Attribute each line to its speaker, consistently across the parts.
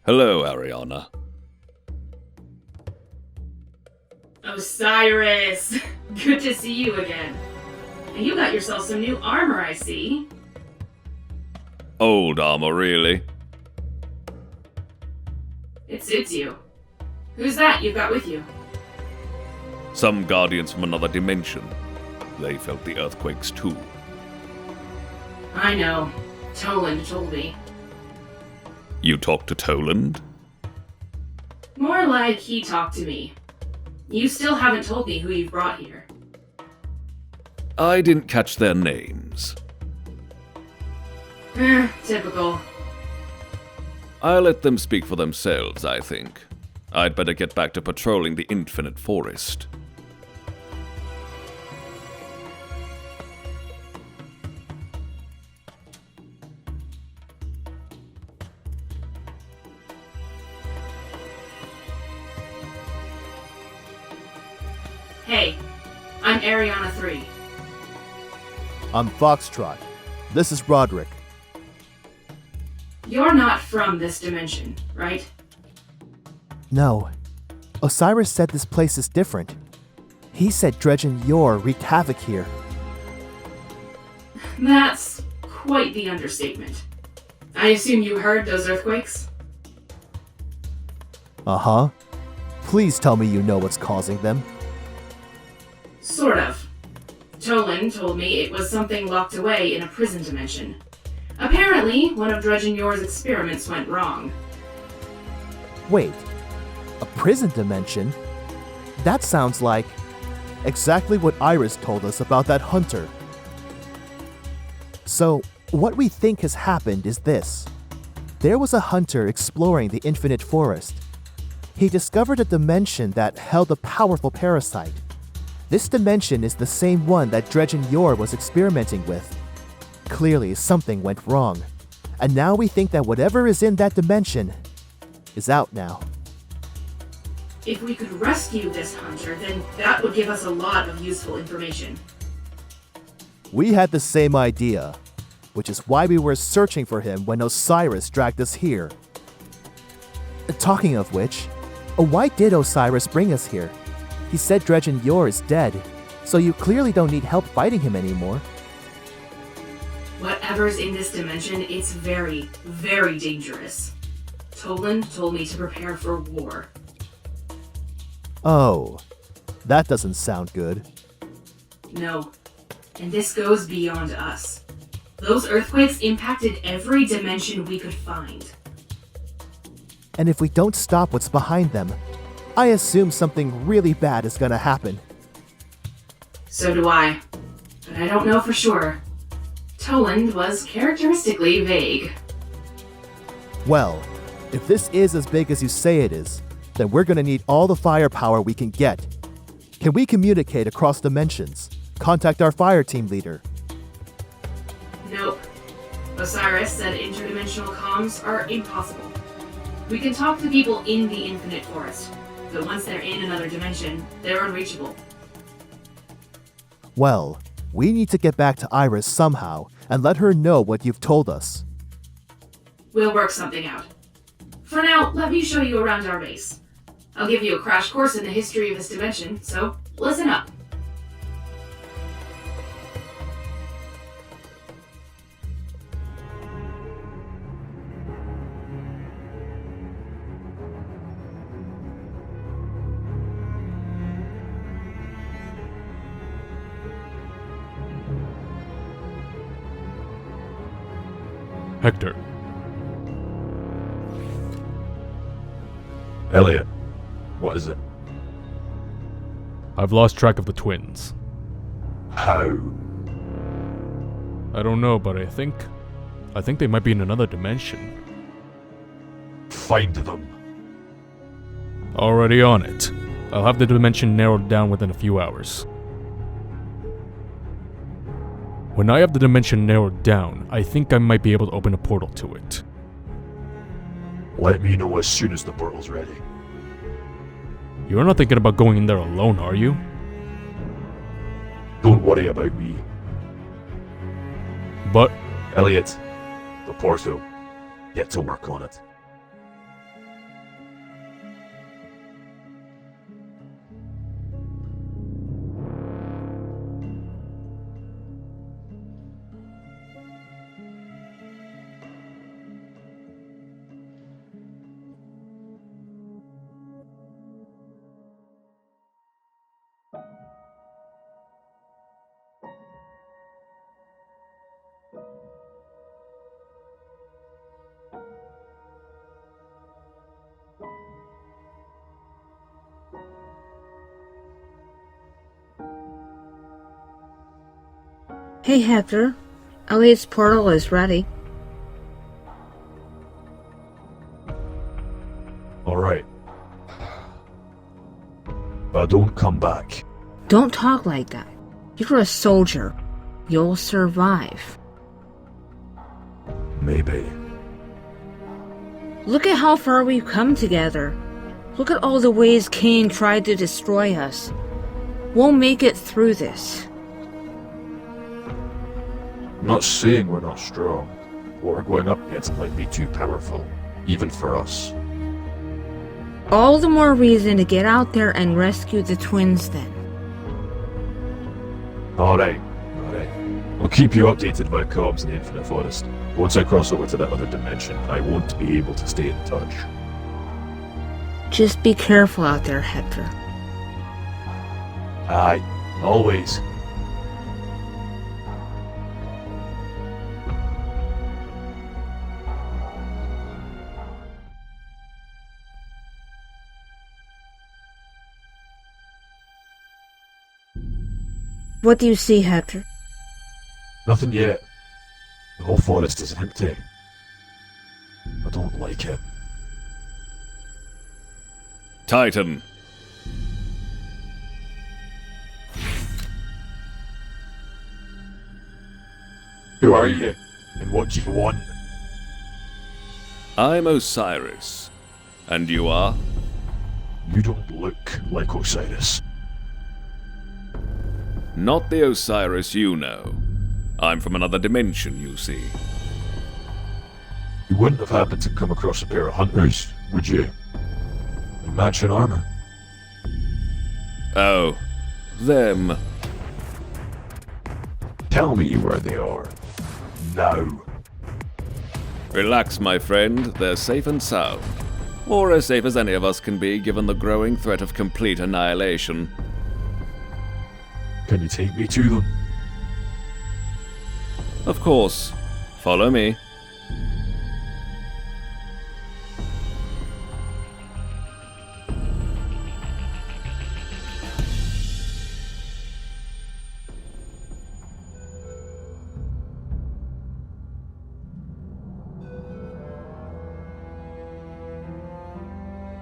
Speaker 1: Hello, Eriana.
Speaker 2: Osiris! Good to see you again. And you got yourself some new armor, I see.
Speaker 1: Old armor, really?
Speaker 2: It suits you. Who's that you've got with you?
Speaker 1: Some guardians from another dimension. They felt the earthquakes too.
Speaker 2: I know. Toland told me.
Speaker 1: You talked to Toland?
Speaker 2: More like he talked to me. You still haven't told me who you've brought here.
Speaker 1: I didn't catch their names.
Speaker 2: Typical.
Speaker 1: I'll let them speak for themselves, I think. I'd better get back to patrolling the Infinite Forest.
Speaker 2: Hey, I'm Eriana 3.
Speaker 3: I'm Foxtrot. This is Roderick.
Speaker 2: You're not from this dimension, right?
Speaker 3: No. Osiris said this place is different. He said Dredge and Yor wreaked havoc here.
Speaker 2: That's quite the understatement. I assume you heard those earthquakes?
Speaker 3: Uh-huh. Please tell me you know what's causing them.
Speaker 2: Sort of. Toland told me it was something locked away in a prison dimension. Apparently, one of Dredge and Yor's experiments went wrong.
Speaker 3: Wait. A prison dimension? That sounds like exactly what Iris told us about that hunter. So, what we think has happened is this. There was a hunter exploring the Infinite Forest. He discovered a dimension that held a powerful parasite. This dimension is the same one that Dredge and Yor was experimenting with. Clearly, something went wrong. And now we think that whatever is in that dimension is out now.
Speaker 2: If we could rescue this hunter, then that would give us a lot of useful information.
Speaker 3: We had the same idea, which is why we were searching for him when Osiris dragged us here. Talking of which, why did Osiris bring us here? He said Dredge and Yor is dead, so you clearly don't need help fighting him anymore.
Speaker 2: Whatever's in this dimension, it's very, very dangerous. Toland told me to prepare for war.
Speaker 3: Oh, that doesn't sound good.
Speaker 2: No. And this goes beyond us. Those earthquakes impacted every dimension we could find.
Speaker 3: And if we don't stop what's behind them, I assume something really bad is gonna happen.
Speaker 2: So do I. But I don't know for sure. Toland was characteristically vague.
Speaker 3: Well, if this is as big as you say it is, then we're gonna need all the firepower we can get. Can we communicate across dimensions? Contact our fire team leader.
Speaker 2: Nope. Osiris said interdimensional comms are impossible. We can talk to people in the Infinite Forest, but once they're in another dimension, they're unreachable.
Speaker 3: Well, we need to get back to Iris somehow and let her know what you've told us.
Speaker 2: We'll work something out. For now, let me show you around our base. I'll give you a crash course in the history of this dimension, so listen up.
Speaker 4: Hector.
Speaker 5: Elliot, what is it?
Speaker 4: I've lost track of the twins.
Speaker 5: How?
Speaker 4: I don't know, but I think they might be in another dimension.
Speaker 5: Find them.
Speaker 4: Already on it. I'll have the dimension narrowed down within a few hours. When I have the dimension narrowed down, I think I might be able to open a portal to it.
Speaker 5: Let me know as soon as the portal's ready.
Speaker 4: You're not thinking about going in there alone, are you?
Speaker 5: Don't worry about me.
Speaker 4: But...
Speaker 5: Elliot, the portal. Get to work on it.
Speaker 6: Hey Hector, Elliot's portal is ready.
Speaker 5: Alright. But don't come back.
Speaker 6: Don't talk like that. You're a soldier. You'll survive.
Speaker 5: Maybe.
Speaker 6: Look at how far we've come together. Look at all the ways Cain tried to destroy us. We'll make it through this.
Speaker 5: I'm not saying we're not strong. What we're going up against might be too powerful, even for us.
Speaker 6: All the more reason to get out there and rescue the twins then.
Speaker 5: Alright. I'll keep you updated by comms in the Infinite Forest. Once I cross over to that other dimension, I won't be able to stay in touch.
Speaker 6: Just be careful out there, Hector.
Speaker 5: Aye, always.
Speaker 6: What do you see, Hector?
Speaker 5: Nothing yet. The whole forest is empty. I don't like it.
Speaker 1: Titan.
Speaker 5: Who are you? And what do you want?
Speaker 1: I'm Osiris. And you are?
Speaker 5: You don't look like Osiris.
Speaker 1: Not the Osiris you know. I'm from another dimension, you see.
Speaker 5: You wouldn't have happened to come across a pair of hunters, would you? In matching armor.
Speaker 1: Oh, them.
Speaker 5: Tell me where they are. Now.
Speaker 1: Relax, my friend. They're safe and sound. Or as safe as any of us can be, given the growing threat of complete annihilation.
Speaker 5: Can you take me to them?
Speaker 1: Of course. Follow me.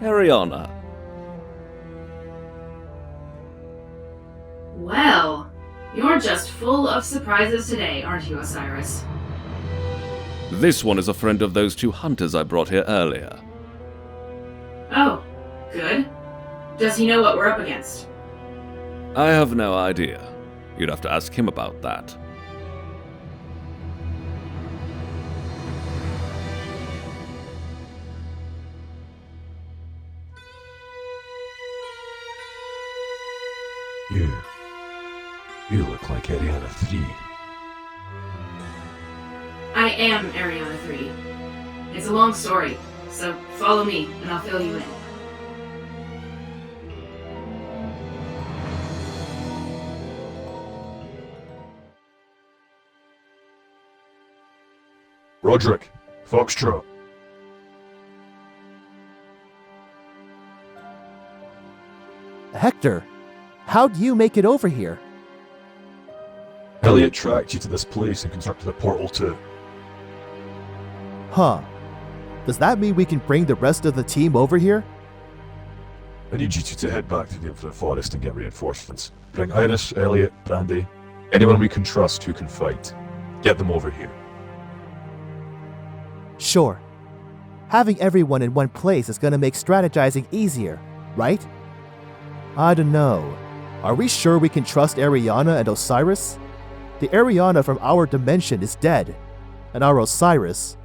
Speaker 1: Eriana.
Speaker 2: Well, you're just full of surprises today, aren't you, Osiris?
Speaker 1: This one is a friend of those two hunters I brought here earlier.
Speaker 2: Oh, good. Does he know what we're up against?
Speaker 1: I have no idea. You'd have to ask him about that.
Speaker 5: You look like Eriana 3.
Speaker 2: I am Eriana 3. It's a long story, so follow me and I'll fill you in.
Speaker 5: Roderick, Foxtrot.
Speaker 3: Hector, how'd you make it over here?
Speaker 5: Elliot tracked you to this place and constructed a portal too.
Speaker 3: Huh. Does that mean we can bring the rest of the team over here?
Speaker 5: I need you two to head back to the Infinite Forest and get reinforcements. Bring Iris, Elliot, Brandy, anyone we can trust who can fight. Get them over here.
Speaker 3: Sure. Having everyone in one place is gonna make strategizing easier, right? I don't know. Are we sure we can trust Eriana and Osiris? The Eriana from our dimension is dead, and our Osiris...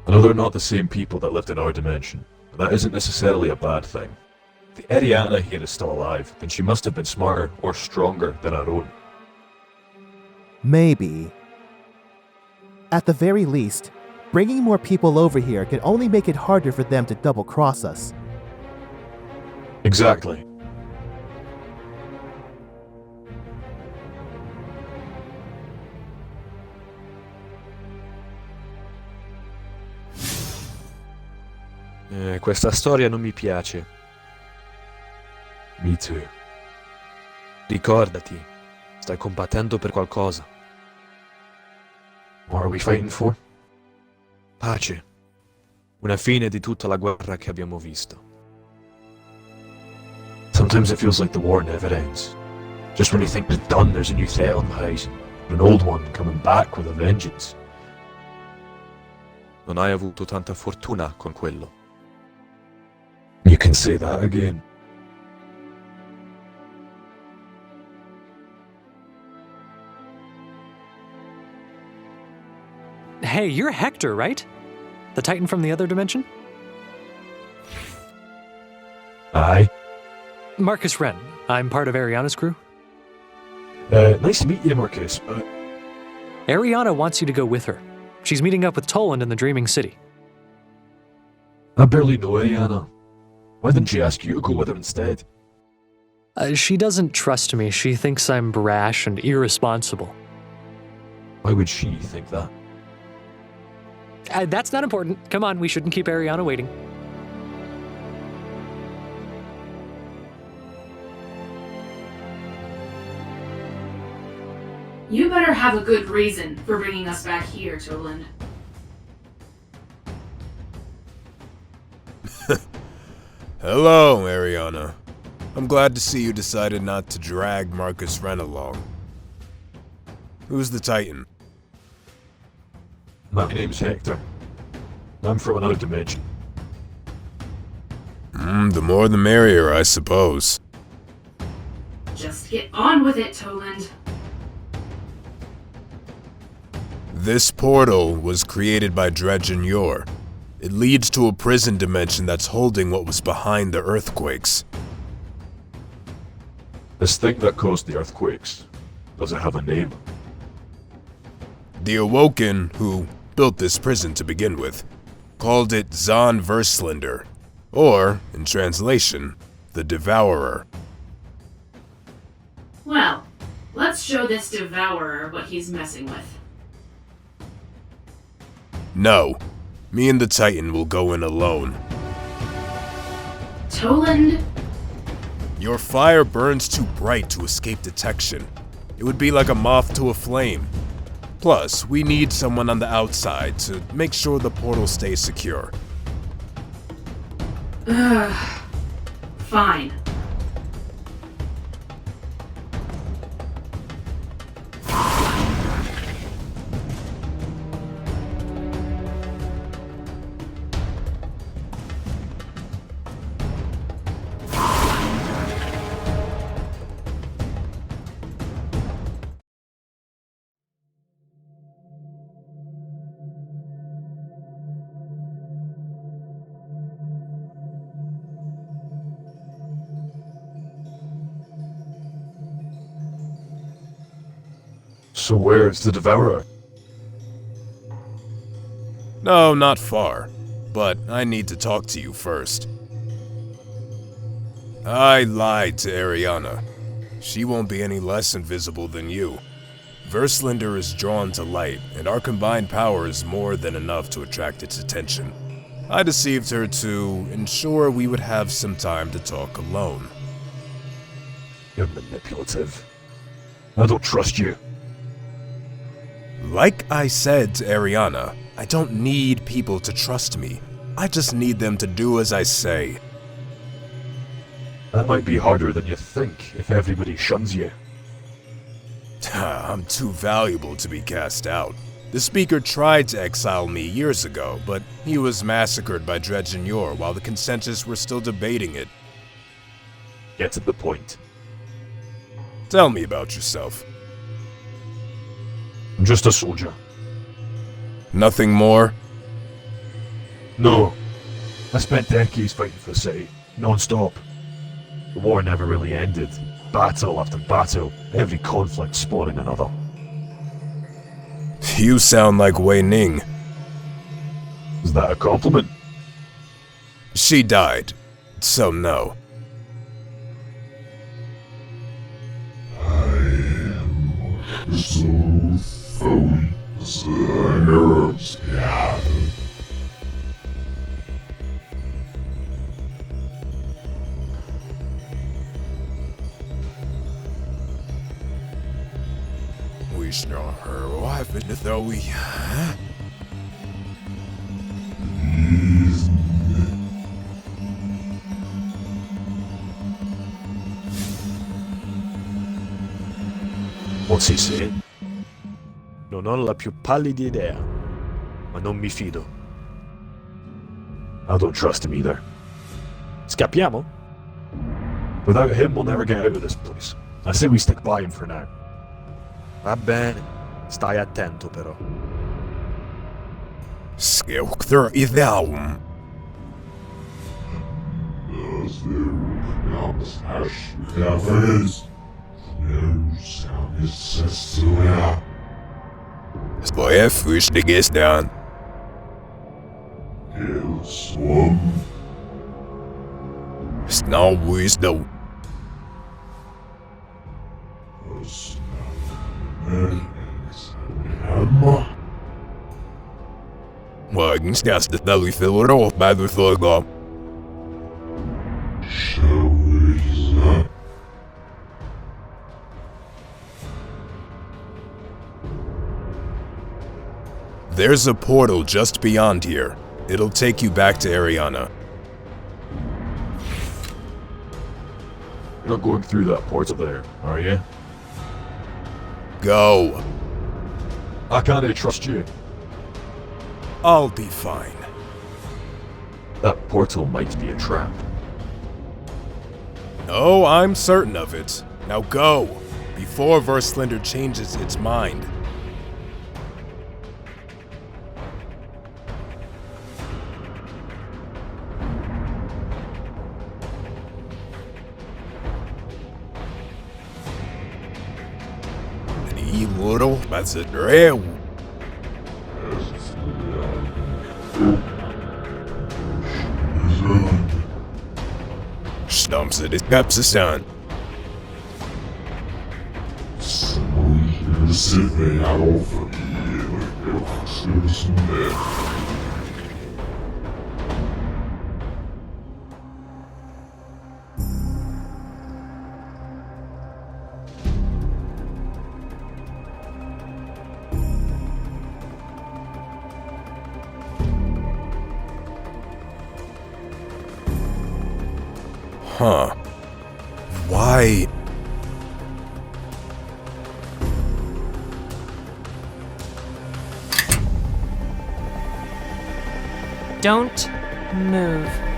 Speaker 5: I know they're not the same people that lived in our dimension, but that isn't necessarily a bad thing. If the Eriana here is still alive, then she must have been smarter or stronger than our own.
Speaker 3: Maybe. At the very least, bringing more people over here can only make it harder for them to double-cross us.
Speaker 5: Exactly.
Speaker 7: Questa storia non mi piace.
Speaker 5: Me too.
Speaker 7: Ricordati, stai combattendo per qualcosa.
Speaker 5: What are we fighting for?
Speaker 7: Pace. Una fine di tutta la guerra che abbiamo visto.
Speaker 5: Sometimes it feels like the war never ends. Just when you think it's done, there's a new threat on the horizon. An old one coming back with a vengeance.
Speaker 7: Non hai avuto tanta fortuna con quello.
Speaker 5: You can say that again.
Speaker 8: Hey, you're Hector, right? The Titan from the other dimension?
Speaker 5: Aye.
Speaker 8: Marcus Wren. I'm part of Eriana's crew.
Speaker 5: Nice to meet you, Marcus.
Speaker 8: Eriana wants you to go with her. She's meeting up with Toland in the Dreaming City.
Speaker 5: I barely know Eriana. Why didn't she ask you to go with her instead?
Speaker 8: She doesn't trust me. She thinks I'm brash and irresponsible.
Speaker 5: Why would she think that?
Speaker 8: That's not important. Come on, we shouldn't keep Eriana waiting.
Speaker 2: You better have a good reason for bringing us back here, Toland.
Speaker 9: Hello, Eriana. I'm glad to see you decided not to drag Marcus Wren along. Who's the Titan?
Speaker 5: My name's Hector. I'm from another dimension.
Speaker 9: The more the merrier, I suppose.
Speaker 2: Just get on with it, Toland.
Speaker 9: This portal was created by Dredge and Yor. It leads to a prison dimension that's holding what was behind the earthquakes.
Speaker 5: This thing that caused the earthquakes, does it have a name?
Speaker 9: The Awoken, who built this prison to begin with, called it Zon Verslinder, or, in translation, the Devourer.
Speaker 2: Well, let's show this Devourer what he's messing with.
Speaker 9: No, me and the Titan will go in alone.
Speaker 2: Toland?
Speaker 9: Your fire burns too bright to escape detection. It would be like a moth to a flame. Plus, we need someone on the outside to make sure the portal stays secure.
Speaker 2: Fine.
Speaker 5: So where's the Devourer?
Speaker 9: No, not far. But I need to talk to you first. I lied to Eriana. She won't be any less invisible than you. Verslinder is drawn to light, and our combined power is more than enough to attract its attention. I deceived her to ensure we would have some time to talk alone.
Speaker 5: You're manipulative. I don't trust you.
Speaker 9: Like I said to Eriana, I don't need people to trust me. I just need them to do as I say.
Speaker 5: That might be harder than you think if everybody shuns you.
Speaker 9: I'm too valuable to be cast out. The Speaker tried to exile me years ago, but he was massacred by Dredge and Yor while the consensus were still debating it.
Speaker 5: Get to the point.
Speaker 9: Tell me about yourself.
Speaker 5: I'm just a soldier.
Speaker 9: Nothing more?
Speaker 5: No. I spent decades fighting for the city, non-stop. The war never really ended. Battle after battle, every conflict spawning another.
Speaker 9: You sound like Wei Ning.
Speaker 5: Is that a compliment?
Speaker 9: She died, so no. We Fushner, her wife in the Thowie.
Speaker 5: What's he saying? Non ho la più pallida idea, ma non mi fido. I don't trust him either. Scappiamo? Without him, we'll never get out of this place. I say we stick by him for now.
Speaker 7: Va bene, stai attento però.
Speaker 9: Skelkter i Thaum. Svoje fuštige stan. Snau wisdom. Wagen stærste Thowie filler opp med du følger. There's a portal just beyond here. It'll take you back to Eriana.
Speaker 5: You're not going through that portal there, are you?
Speaker 9: Go.
Speaker 5: I can't trust you.
Speaker 9: I'll be fine.
Speaker 5: That portal might be a trap.
Speaker 9: Oh, I'm certain of it. Now go, before Verslinder changes its mind. Little, that's a real. Stumps it, it caps the sun. Huh. Why?
Speaker 10: Don't move.